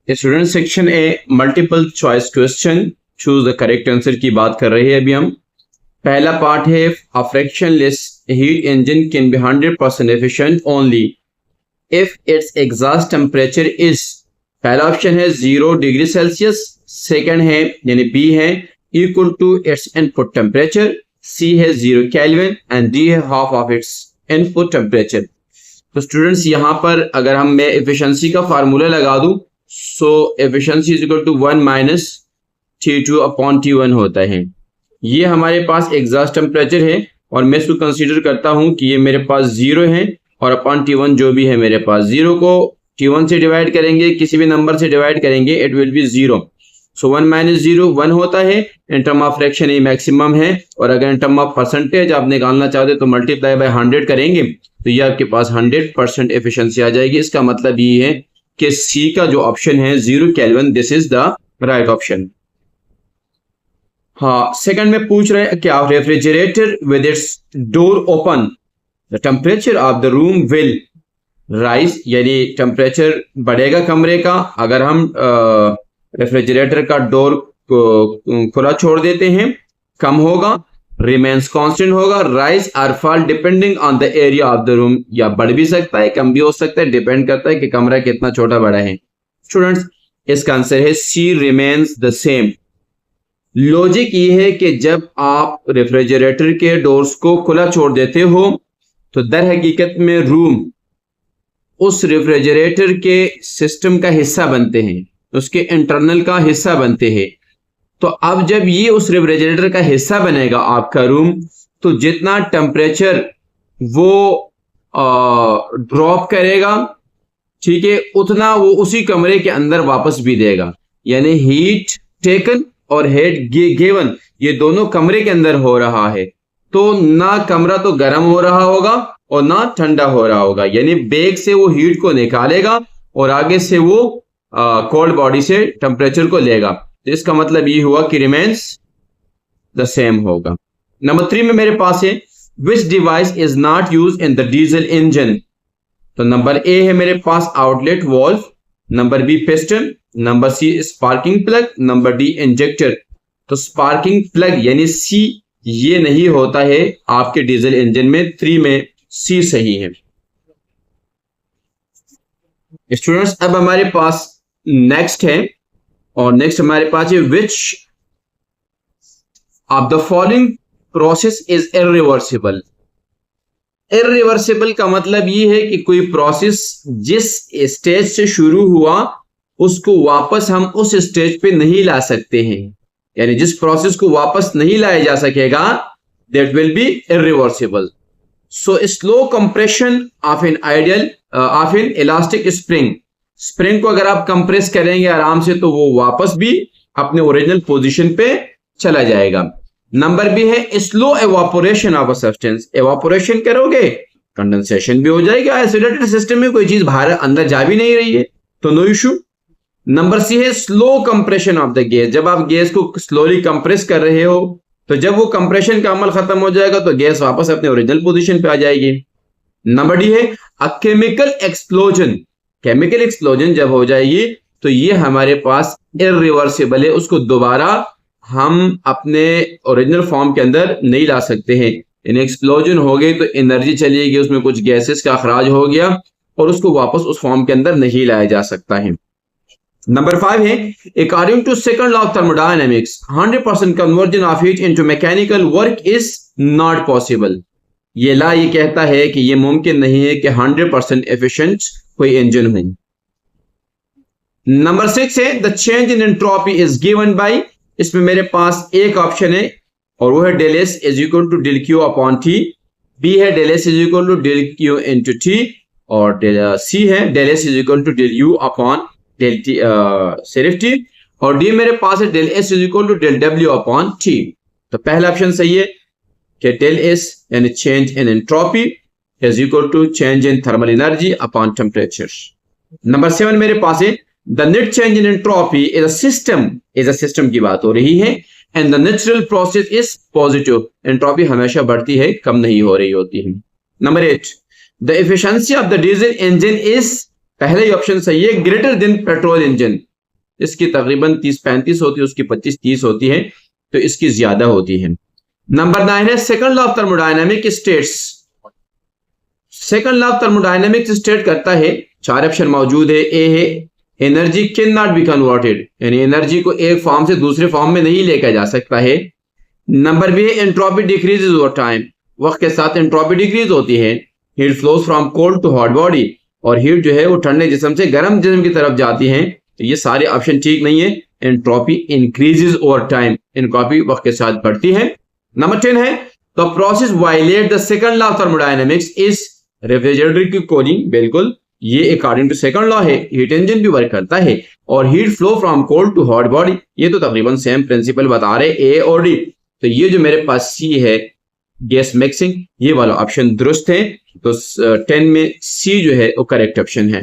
Student section A multiple choice question choose the correct answer की बात कर रहे हैं अभी हम। पहला पार्ट है a fractionless heat engine can be 100% efficient only if its exhaust temperature is. पहला ऑप्शन है 0 डिग्री सेल्सियस, सेकंड है यानी बी है equal to its input temperature, C है 0 केल्विन एंड डी है half of its input temperature. तो students यहाँ पर अगर हम मैं एफिशिएंसी का फार्मूला लगा दूं, so efficiency is equal to 1 minus T2 upon T1 होता है। ये हमारे पास एग्जॉस्ट टेम्परेचर है और मैं इसको कंसीडर करता हूं कि ये मेरे पास 0 है और अपॉन T1 जो भी है मेरे पास 0 को T1 से डिवाइड करेंगे, किसी भी नंबर से डिवाइड करेंगे, it will be 0। So 1 minus 0 1 होता है। इन टर्म ऑफ फ्रैक्शन ये मैक्सिमम है और अगर इन टर्म ऑफ परसेंटेज आप निकालना चाहते तो मल्टीप्लाई बाय 100 करेंगे तो ये आपके पास 100% एफिशिएंसी आ जाएगी। इसका मतलब ये है कि सी का जो ऑप्शन है 0 kelvin, this is the right option. हाँ, सेकंड में पूछ रहे हैं क्या refrigerator with its door open the temperature of the room will rise, यानी टेम्परेचर बढ़ेगा कमरे का अगर हम रेफ्रिजरेटर का डोर को खुला छोड़ देते हैं, कम होगा, रिमेन्स कांस्टेंट होगा, राइज और fall depending on the area of the room, या बढ़ भी सकता है कम भी हो सकता है, डिपेंड करता है कि कमरा कितना छोटा बड़ा है। स्टूडेंट्स इसका आंसर है सी रिमेन्स द सेम। लॉजिक ये है कि जब आप रेफ्रिजरेटर के डोर्स को खुला छोड़ देते हो तो दर हकीकत में रूम उस रेफ्रिजरेटर के सिस्टम का हिस्सा बनते हैं, उसके इंटरनल का हिस्सा बनते हैं। तो अब जब ये उस रेफ्रिजरेटर का हिस्सा बनेगा आपका रूम, तो जितना टेम्परेचर वो ड्रॉप करेगा, ठीक है, उतना वो उसी कमरे के अंदर वापस भी देगा। यानी हीट टेकन और हीट गिवन ये दोनों कमरे के अंदर हो रहा है, तो ना कमरा तो गर्म हो रहा होगा और ना ठंडा हो रहा होगा। यानी बैग से वो हीट को निकालेगा और आगे से वो कोल्ड बॉडी से टेम्परेचर को लेगा। तो इसका मतलब ये हुआ कि रिमेन्स द सेम होगा। नंबर 3 में मेरे पास है which device is not use in the diesel engine. तो नंबर ए है मेरे पास outlet valve, number B piston, number C sparking plug, number D injector. तो स्पार्किंग प्लग यानी सी ये नहीं होता है आपके डीजल इंजन में। 3 में सी सही है। स्टूडेंट्स अब हमारे पास नेक्स्ट है और नेक्स्ट हमारे पास है which of the following process is irreversible. Irreversible का मतलब ये है कि कोई प्रोसेस जिस स्टेज से शुरू हुआ उसको वापस हम उस स्टेज पे नहीं ला सकते हैं, यानी जिस प्रोसेस को वापस नहीं लाया जा सकेगा that will be irreversible. So slow compression of N elastic spring, spring को अगर आप कंप्रेस करेंगे आराम से तो वो वापस भी अपने ओरिजिनल पोजीशन पे चला जाएगा। नंबर बी है slow evaporation of a substance, evaporation करोगे कंडेंसेशन भी हो जाएगा, एसिडेटेड सिस्टम में कोई चीज बाहर अंदर जा भी नहीं रही है तो नो इशू। नंबर सी है slow compression of the gas, जब आप गैस को स्लोली कंप्रेस कर रहे हो तो जब वो कंप्रेशन का अमल खत्म हो जाएगा तो गैस वापस अपने ओरिजिनल पोजीशन पे आ जाएगी। नंबर डी है a chemical explosion, chemical explosion जब हो जाएगी तो ये हमारे पास इरिवर्सिबल है, उसको दोबारा हम अपने ओरिजिनल फॉर्म के अंदर नहीं ला सकते हैं। इन एक्सप्लोजन हो गई तो एनर्जी चली उसमें कुछ गैसेस का अखराज हो गया और उसको वापस उस फॉर्म के अंदर नहीं लाया जा सकता है। नंबर 5 है according to second law of thermodynamics 100% conversion of heat into mechanical work is not possible. ये ला ये कहता है कि ये मुमकिन नहीं है कि 100% एफिशिएंट कोई इंजन हो। नंबर 6 है the change in entropy is given by, इसमें मेरे पास एक ऑप्शन है और वो है del S is equal to del Q upon T, B है del S is equal to del Q into T और सी है del S is equal to del U upon del T सिर्फ T, और D मेरे पास है del S is equal to del W upon T. तो पहला option सही है कि डेल एस यानी change in entropy is equal to change in thermal energy upon temperature. Number 7 मेरे पास है the net change in entropy is a system की बात हो रही है and the natural process is positive, entropy हमेशा बढ़ती है कम नहीं हो रही होती है। Number 8 the efficiency of the diesel engine is, पहले ही ऑप्शन सही है, ग्रेटर देन पेट्रोल इंजन। इसकी तकरीबन 30-35 होती है, उसकी 25-30 होती है, तो इसकी ज्यादा होती है। नंबर 9 है second law of thermodynamic states. Second law of thermodynamics state करता है, 4 ऑप्शन मौजूद है। ए है energy can not be converted, यानी एनर्जी को एक फॉर्म से दूसरे फॉर्म में नहीं लेकर जा सकता है। नंबर बी है एंट्रोपी डिक्रीजेस ओवर टाइम, वक्त के साथ एंट्रोपी डिक्रीज होती है। Heat flows from cold to hot body, और हीट जो है वो ठंडे जिस्म से गर्म जिस्म की तरफ जाती है। तो ये सारे ऑप्शन ठीक नहीं है। Entropy increases over time, entropy वक्त के साथ बढ़ती है। नंबर 10 है the process violate the second law of thermodynamics is refrigerator की कूलिंग। बिल्कुल, ये अकॉर्डिंग टू सेकंड लॉ है, हीट इंजन भी वर्क करता है। और heat flow from cold to hot body, ये तो तकरीबन सेम प्रिंसिपल बता रहे ए और डी। तो ये जो मेरे पास सी है गैस मिक्सिंग, ये वाला ऑप्शन दुरुस्त है। तो 10 में सी जो है वो करेक्ट ऑप्शन है।